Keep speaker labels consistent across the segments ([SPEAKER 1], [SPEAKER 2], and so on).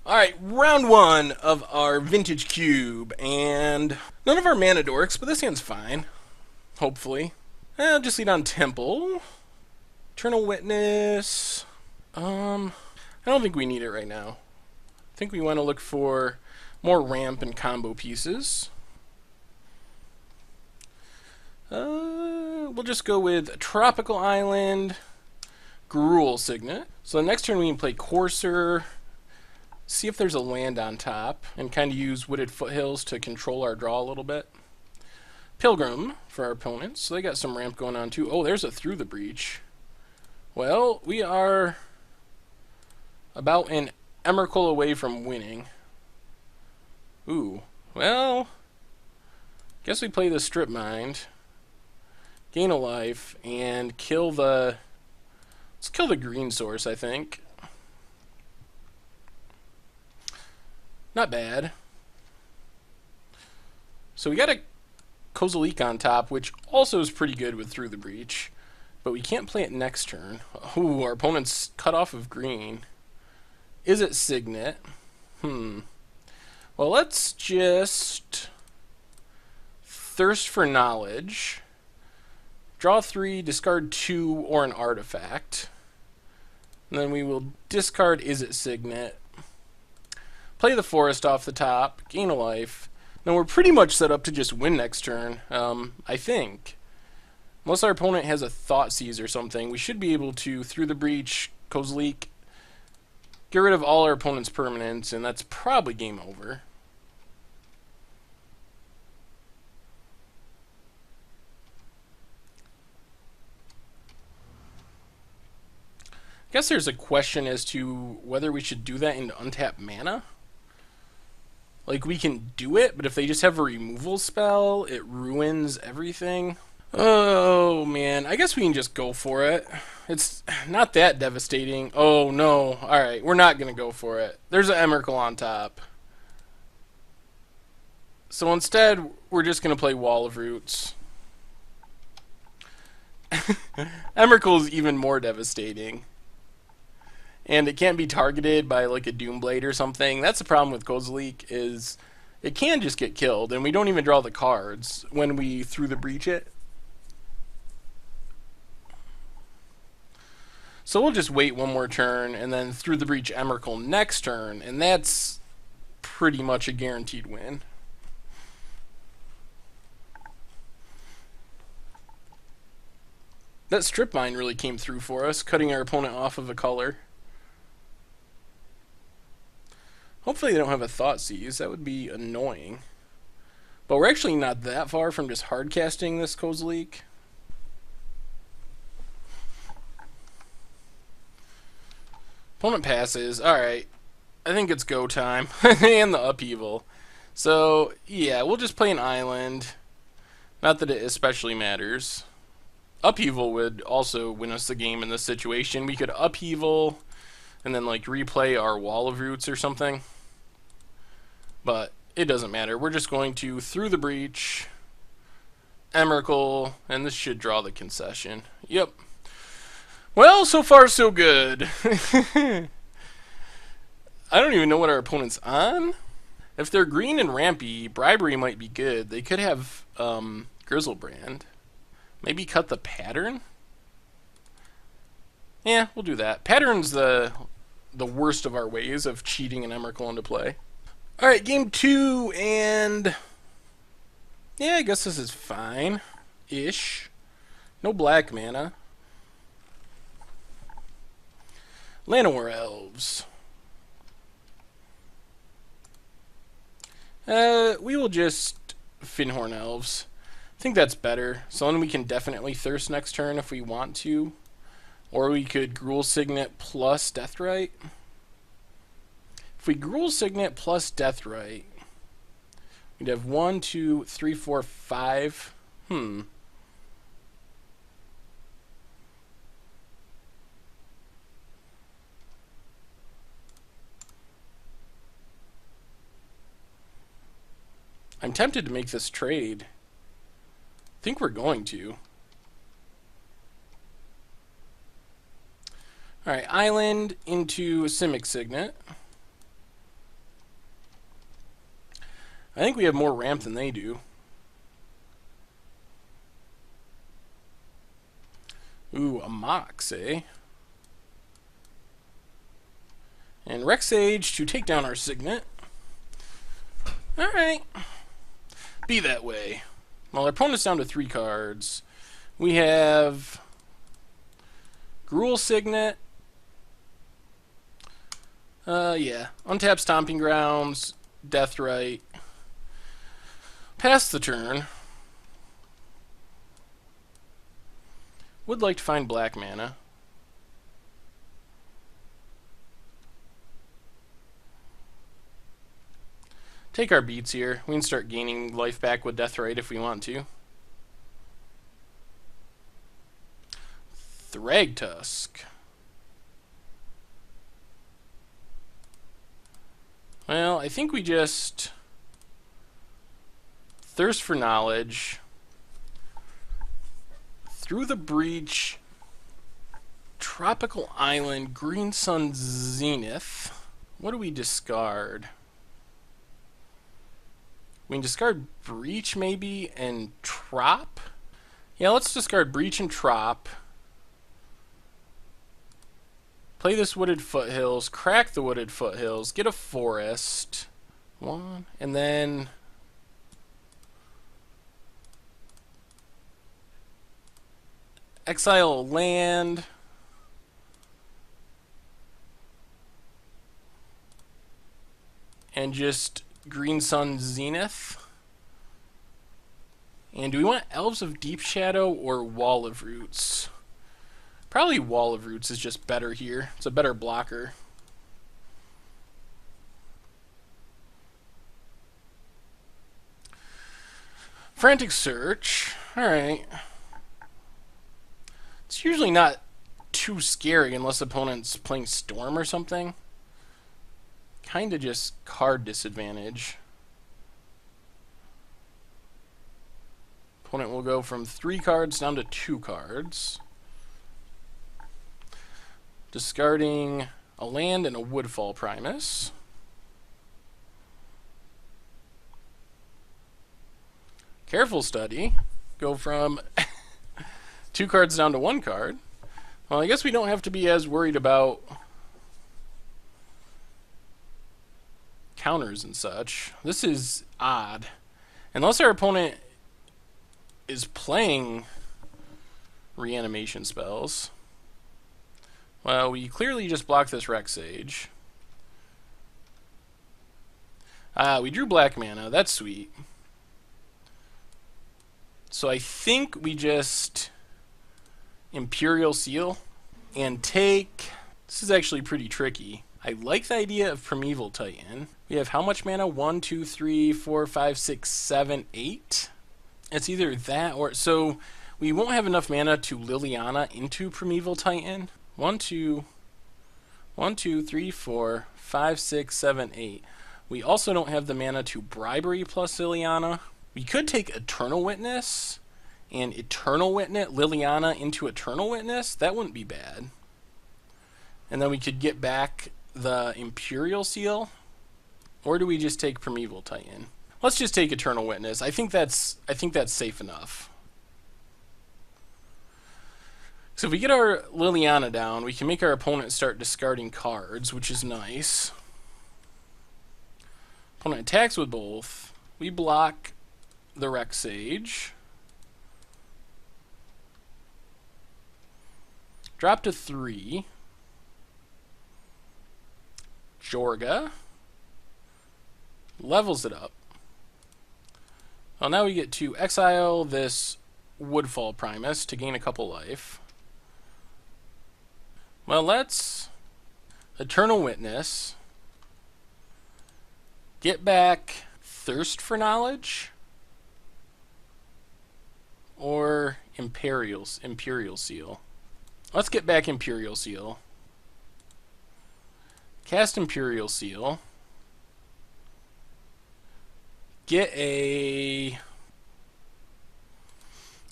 [SPEAKER 1] Alright, round one of our vintage cube, and none of our mana dorks, but this hand's fine. Hopefully. I'll just lead on Temple. Eternal Witness. I don't think we need it right now. I think we want to look for more ramp and combo pieces. We'll just go with Tropical Island, Gruul Signet. So the next turn we can play Courser, see if there's a land on top, and kind of use Wooded Foothills to control our draw a little bit. Pilgrim for our opponents, so they got some ramp going on too. Oh, there's a Through the Breach. Well, we are about an Emrakul away from winning. Ooh, well, guess we play the Strip Mind, gain a life, and kill the... Let's kill the green source, I think. Not bad. So we got a Kozalik on top, which also is pretty good with Through the Breach. But we can't play it next turn. Ooh, our opponent's cut off of green. Is it Signet? Well, let's just Thirst for Knowledge. Draw 3, discard 2, or an artifact. And then we will discard Is it Signet. Play the forest off the top, gain a life. Now we're pretty much set up to just win next turn, I think. Unless our opponent has a Thoughtseize or something, we should be able to, Through the Breach, Kozalik, get rid of all our opponent's permanents, and that's probably game over. I guess there's a question as to whether we should do that into untapped mana. Like, we can do it, but if they just have a removal spell, it ruins everything. Oh, man. I guess we can just go for it. It's not that devastating. Oh, no. Alright, we're not going to go for it. There's an Emrakul on top. So instead, we're just going to play Wall of Roots. Emrakul is even more devastating. And it can't be targeted by like a Doomblade or something. That's the problem with Kozalik, is it can just get killed, and we don't even draw the cards when we Through the Breach it. So we'll just wait one more turn, and then Through the Breach Emrakul next turn, and that's pretty much a guaranteed win. That Strip Mine really came through for us, cutting our opponent off of a color. Hopefully they don't have a Thoughtseize. That would be annoying. But we're actually not that far from just hardcasting this Kozalik. Opponent passes. Alright. I think it's go time. And the upheaval. So, yeah, we'll just play an island. Not that it especially matters. Upheaval would also win us the game in this situation. We could upheaval and then like replay our Wall of Roots or something. But it doesn't matter. We're just going to Through the Breach, Emrakul, and this should draw the concession. Yep. Well, so far so good. I don't even know what our opponent's on. If they're green and rampy, Bribery might be good. They could have Grizzlebrand. Maybe cut the Pattern? Yeah, we'll do that. Pattern's the worst of our ways of cheating an Emrakul into play. Alright, game 2, and... yeah, I guess this is fine-ish. No black mana. Llanowar Elves. We will just Finhorn Elves. I think that's better. So then we can definitely Thirst next turn if we want to. Or we could Gruul Signet plus Deathrite. If we Gruul Signet plus Deathrite, we'd have 1, 2, 3, 4, 5. I'm tempted to make this trade. I think we're going to. Alright, Island into Simic Signet. I think we have more ramp than they do. Ooh, a Mox, eh? And Rex Sage to take down our Signet. Alright. Be that way. Well, our opponent's down to 3 cards. We have Gruul Signet. Yeah. Untap Stomping Grounds. Deathrite. Pass the turn. Would like to find black mana. Take our beats here. We can start gaining life back with Deathrite if we want to. Thragtusk. Well, I think we just thirst for knowledge. Through the Breach, Tropical Island, Green Sun Zenith. What do we discard? We can discard Breach maybe and Trop. Yeah, let's discard Breach and Trop. Play this Wooded Foothills, crack the Wooded Foothills, get a Forest. One, and then exile land. And just Green Sun Zenith. And do we want Elves of Deep Shadow or Wall of Roots? Probably Wall of Roots is just better here. It's a better blocker. Frantic Search. Alright. It's usually not too scary unless the opponent's playing Storm or something. Kinda just card disadvantage. Opponent will go from 3 cards down to 2 cards. Discarding a land and a Woodfall Primus. Careful Study. Go from 2 cards down to 1 card. Well, I guess we don't have to be as worried about counters and such. This is odd. Unless our opponent is playing reanimation spells. Well, we clearly just blocked this Rex Sage. We drew black mana. That's sweet. So I think we just Imperial Seal and take... This is actually pretty tricky. I like the idea of Primeval Titan. We have how much mana? 1, 2, 3, 4, 5, 6, 7, 8. It's either that or... So we won't have enough mana to Liliana into Primeval Titan. 1, 2, 3, 4, 5, 6, 7, 8. We also don't have the mana to Bribery plus Liliana. We could take Eternal Witness and Eternal Witness Liliana into Eternal Witness. That wouldn't be bad. And then we could get back the Imperial Seal. Or do we just take Primeval Titan? Let's just take Eternal Witness. I think that's safe enough. So if we get our Liliana down, we can make our opponent start discarding cards, which is nice. Opponent attacks with both. We block the Rex Sage. Drop to 3. Jorga. Levels it up. Well, now we get to exile this Woodfall Primus to gain a couple life. Well, let's Eternal Witness. Get back Thirst for Knowledge. Or Imperial Seal. Let's get back Imperial Seal. Cast Imperial Seal. Get a...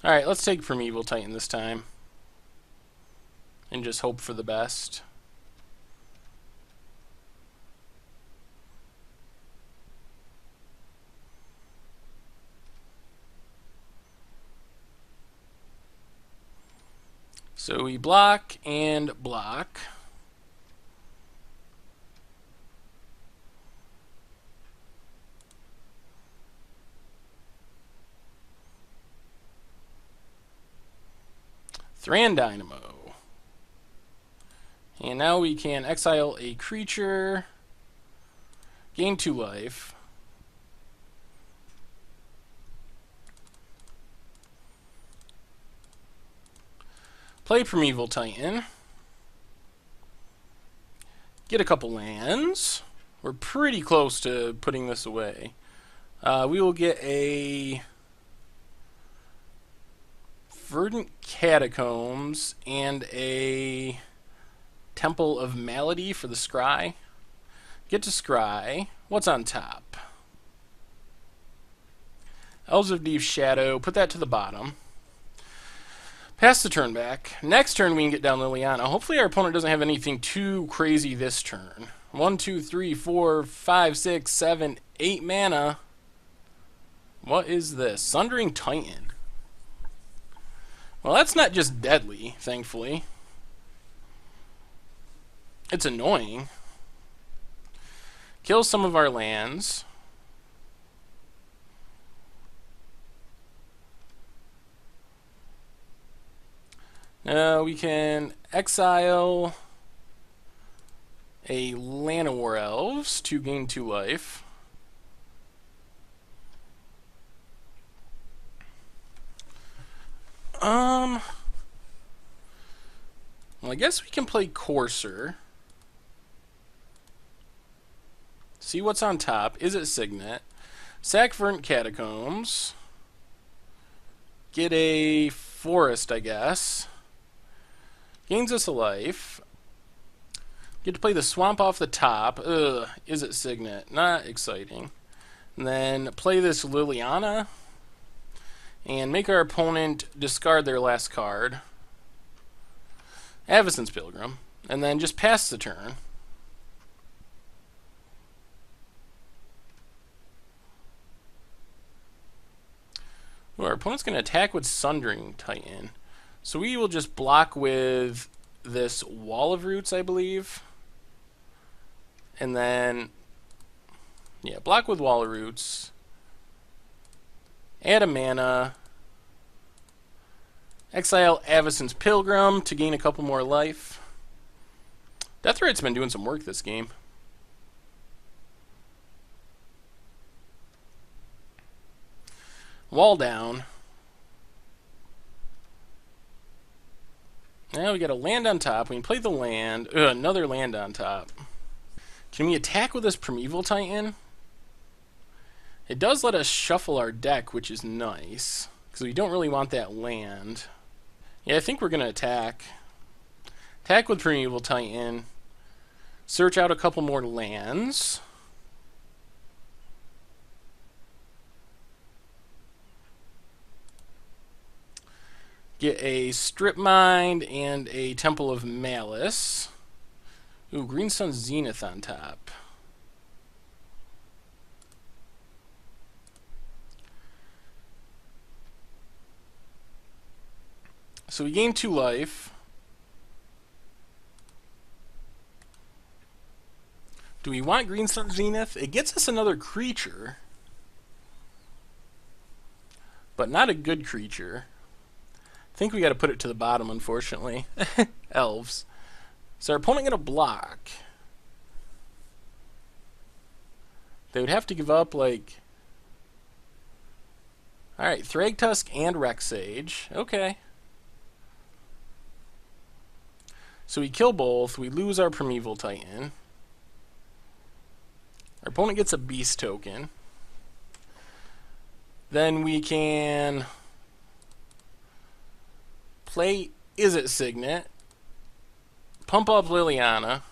[SPEAKER 1] Alright, let's take Primeval Titan this time. And just hope for the best. So we block and block. Thran Dynamo. And now we can exile a creature, gain 2 life. Play Primeval Titan. Get a couple lands. We're pretty close to putting this away. We will get a Verdant Catacombs and a Temple of Malady for the Scry. Get to Scry. What's on top? Elves of Deep Shadow. Put that to the bottom. Pass the turn back. Next turn we can get down Liliana. Hopefully our opponent doesn't have anything too crazy this turn. 1, 2, 3, 4, 5, 6, 7, 8 mana. What is this? Sundering Titan. Well, that's not just deadly, thankfully. It's annoying. Kills some of our lands. Now we can exile a Llanowar Elves to gain 2 life. Well, I guess we can play Courser. See what's on top. Is it Signet? Sack Verdant Catacombs. Get a Forest, I guess. Gains us a life. Get to play the Swamp off the top. Ugh, is it Signet? Not exciting. And then play this Liliana. And make our opponent discard their last card. Avacyn's Pilgrim. And then just pass the turn. Ooh, our opponent's going to attack with Sundering Titan. So we will just block with this Wall of Roots, I believe. And then, yeah, block with Wall of Roots. Add a mana. Exile Avacyn's Pilgrim to gain a couple more life. Deathrite's been doing some work this game. Wall down. Now we got a land on top. We can play the land. Another land on top. Can we attack with this Primeval Titan? It does let us shuffle our deck, which is nice. Because we don't really want that land. Yeah, I think we're going to attack. Attack with Primeval Titan. Search out a couple more lands. Get a Strip Mine and a Temple of Malice. Ooh, Green Sun Zenith on top. So we gain 2 life. Do we want Green Sun Zenith? It gets us another creature. But not a good creature. I think we got to put it to the bottom, unfortunately. Elves. Is our opponent going to block? They would have to give up, like... Alright, Thragtusk and Rexage. Okay. So we kill both. We lose our Primeval Titan. Our opponent gets a Beast token. Then we can... play Is It Signet, pump up Liliana,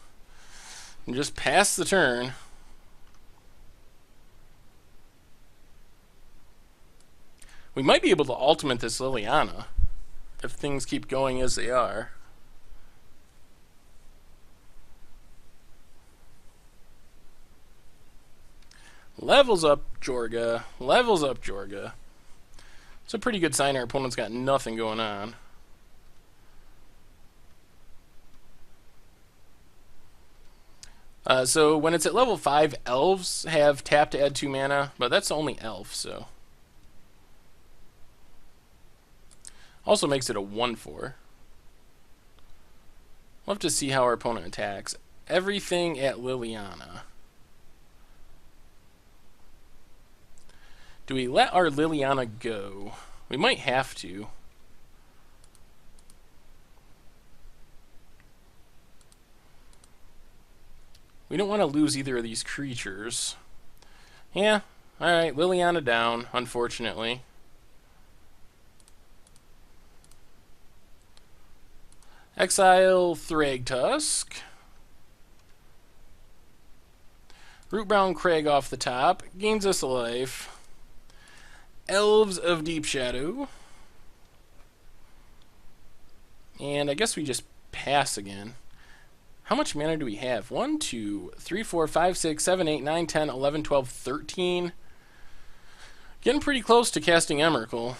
[SPEAKER 1] and just pass the turn. We might be able to ultimate this Liliana if things keep going as they are. Levels up Jorga. Levels up Jorga. It's a pretty good sign our opponent's got nothing going on. So when it's at level 5, elves have tap to add 2 mana, but that's the only elf, so. Also makes it a 1/4. We'll have to see how our opponent attacks. Everything at Liliana. Do we let our Liliana go? We might have to. We don't want to lose either of these creatures. Yeah, alright, Liliana down, unfortunately. Exile Thragtusk. Rootbound Crag off the top. Gains us a life. Elves of Deep Shadow. And I guess we just pass again. How much mana do we have? 1, 2, 3, 4, 5, 6, 7, 8, 9, 10, 11, 12, 13. Getting pretty close to casting Emrakul.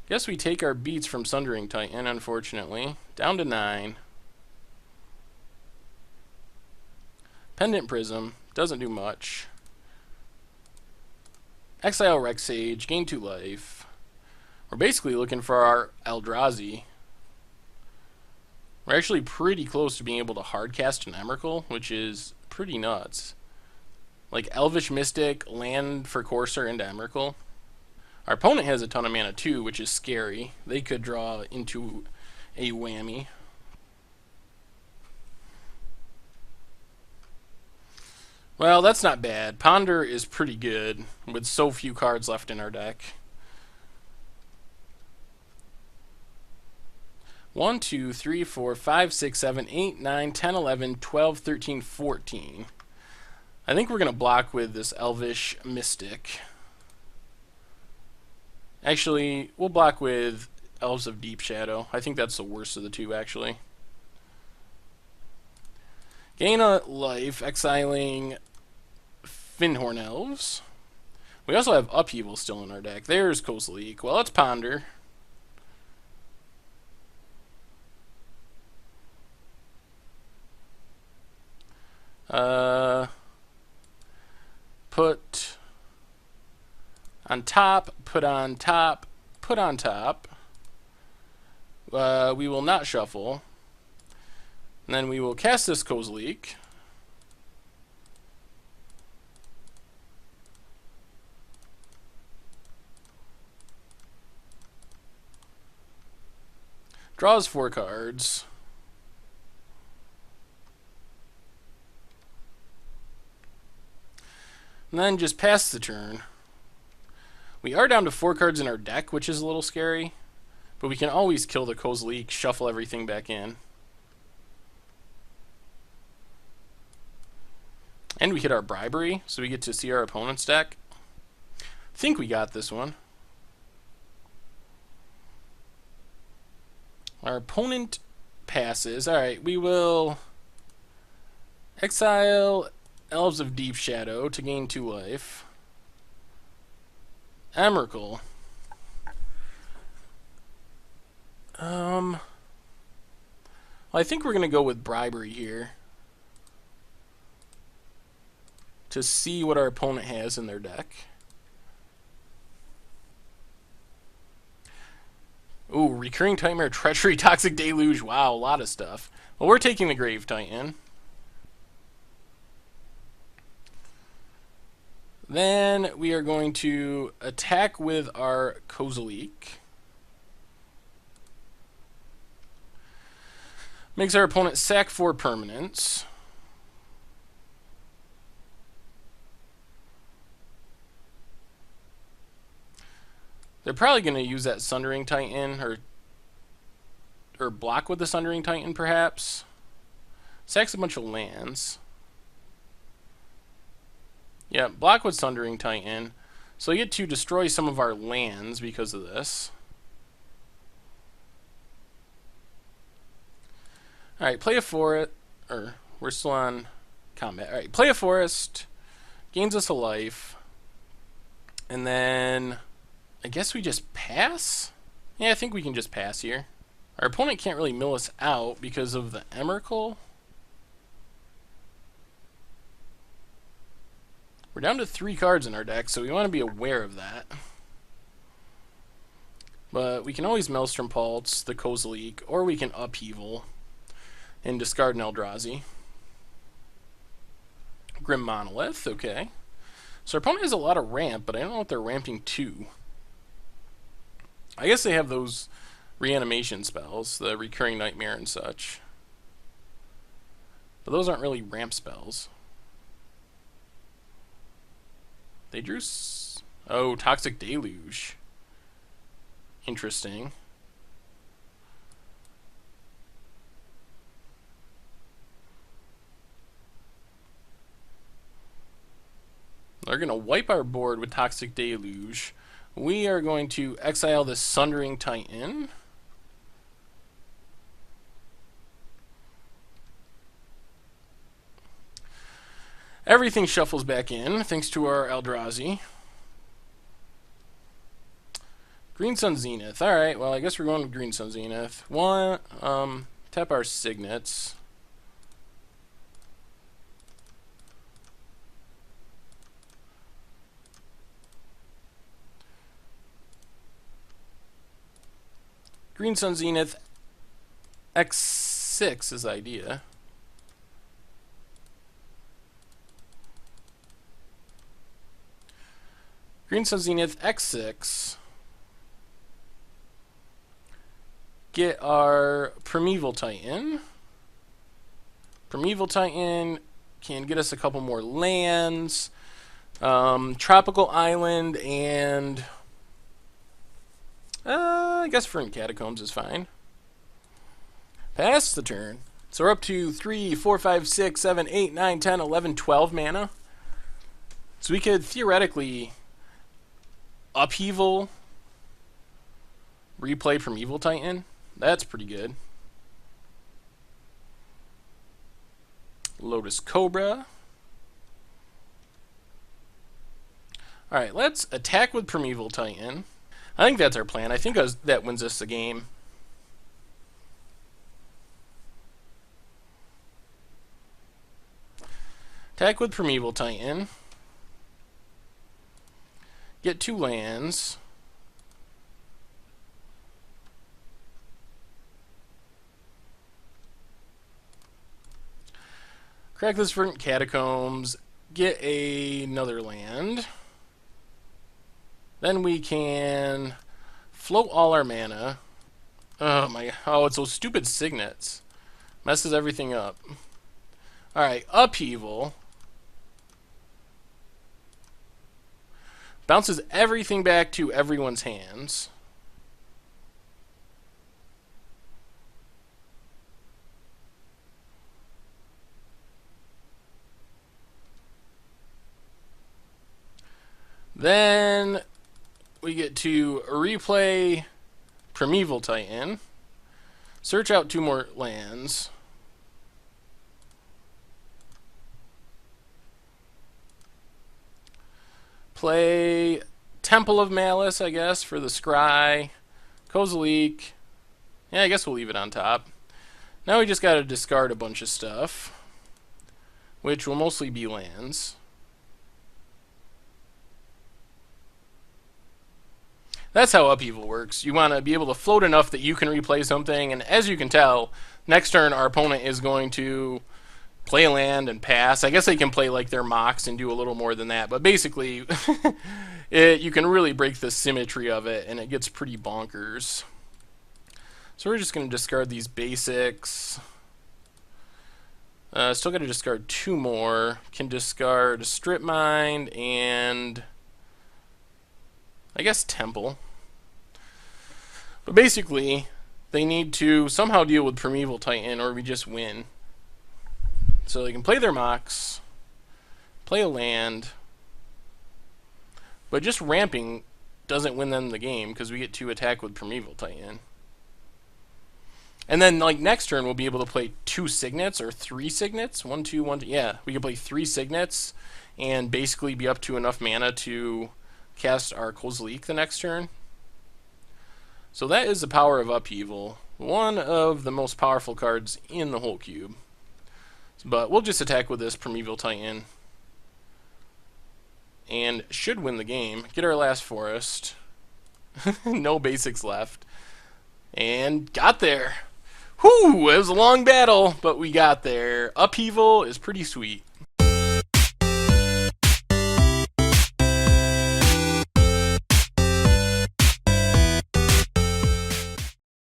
[SPEAKER 1] Guess we take our beats from Sundering Titan, unfortunately. Down to 9. Pendant Prism. Doesn't do much. Exile Rex Sage. Gain 2 life. We're basically looking for our Eldrazi. We're actually pretty close to being able to hardcast an Emrakul, which is pretty nuts. Like Elvish Mystic, land for Courser into Emrakul. Our opponent has a ton of mana too, which is scary. They could draw into a whammy. Well, that's not bad. Ponder is pretty good with so few cards left in our deck. 1, 2, 3, 4, 5, 6, 7, 8, 9, 10, 11, 12, 13, 14. I think we're going to block with this Elvish Mystic. Actually, we'll block with Elves of Deep Shadow. I think that's the worst of the two, actually. Gain a life, exiling Finhorn Elves. We also have Upheaval still in our deck. There's Kozalik. Well, let's Ponder. Put on top, put on top, put on top. We will not shuffle. And then we will cast this Kozalik. Draws 4 cards. And then just pass the turn. We are down to 4 cards in our deck, which is a little scary. But we can always kill the Kozalik, shuffle everything back in. And we hit our Bribery, so we get to see our opponent's deck. I think we got this one. Our opponent passes. Alright, we will exile Elves of Deep Shadow to gain 2 life. Emrakul. Well, I think we're going to go with Bribery here. To see what our opponent has in their deck. Ooh, Recurring Nightmare, Treachery, Toxic Deluge. Wow, a lot of stuff. Well, we're taking the Grave Titan. Then we are going to attack with our Kozalik. Makes our opponent sack 4 permanents. They're probably going to use that Sundering Titan, or block with the Sundering Titan, perhaps. Sacks a bunch of lands. Yeah, block with Sundering Titan. So we get to destroy some of our lands because of this. Alright, play a forest. Or, we're still on combat. Alright, play a forest. Gains us a life. And then I guess we just pass? Yeah, I think we can just pass here. Our opponent can't really mill us out because of the Emrakul. We're down to 3 cards in our deck, so we want to be aware of that. But we can always Maelstrom Pulse, the Kozalik, or we can Upheaval and discard an Eldrazi. Grim Monolith, okay. So our opponent has a lot of ramp, but I don't know what they're ramping to. I guess they have those reanimation spells, the Recurring Nightmare and such. But those aren't really ramp spells. They drew... Oh, Toxic Deluge. Interesting. They're going to wipe our board with Toxic Deluge. We are going to exile the Sundering Titan. Everything shuffles back in, thanks to our Eldrazi. Green Sun Zenith. Alright, well, I guess we're going with Green Sun Zenith. Tap our Signets. Green Sun Zenith X6 is the idea. Green Sun Zenith X6. Get our Primeval Titan. Primeval Titan can get us a couple more lands. Tropical Island and... I guess Fern Catacombs is fine. Pass the turn. So we're up to 3, 4, 5, 6, 7, 8, 9, 10, 11, 12 mana. So we could theoretically Upheaval, replay Primeval Titan. That's pretty good. Lotus Cobra. Alright, let's attack with Primeval Titan. I think that's our plan. I think that wins us the game. Attack with Primeval Titan. Get 2 lands. Crack this Verdant Catacombs. Get another land. Then we can float all our mana. Oh, it's those stupid signets. Messes everything up. Alright, Upheaval. Bounces everything back to everyone's hands. Then we get to replay Primeval Titan. Search out 2 more lands. Play Temple of Malice, I guess, for the Scry. Kozalik. Yeah, I guess we'll leave it on top. Now we just gotta discard a bunch of stuff, which will mostly be lands. That's how Upheaval works. You want to be able to float enough that you can replay something, and as you can tell, next turn our opponent is going to play a land and pass. I guess they can play like their Mox and do a little more than that, but basically you can really break the symmetry of it, and it gets pretty bonkers. So we're just going to discard these basics. Still got to discard 2 more. Can discard Strip Mine and I guess Temple. But basically, they need to somehow deal with Primeval Titan or we just win. So they can play their Mox, play a land, but just ramping doesn't win them the game because we get to attack with Primeval Titan. And then, like, next turn, we'll be able to play 2 Signets or 3 Signets. 1, 2, 1, 2. Yeah, we can play 3 Signets and basically be up to enough mana to cast our Kozalik the next turn. So that is the power of Upheaval. One of the most powerful cards in the whole cube. But we'll just attack with this Primeval Titan. And should win the game. Get our last forest. No basics left. And got there. Whew, it was a long battle, but we got there. Upheaval is pretty sweet.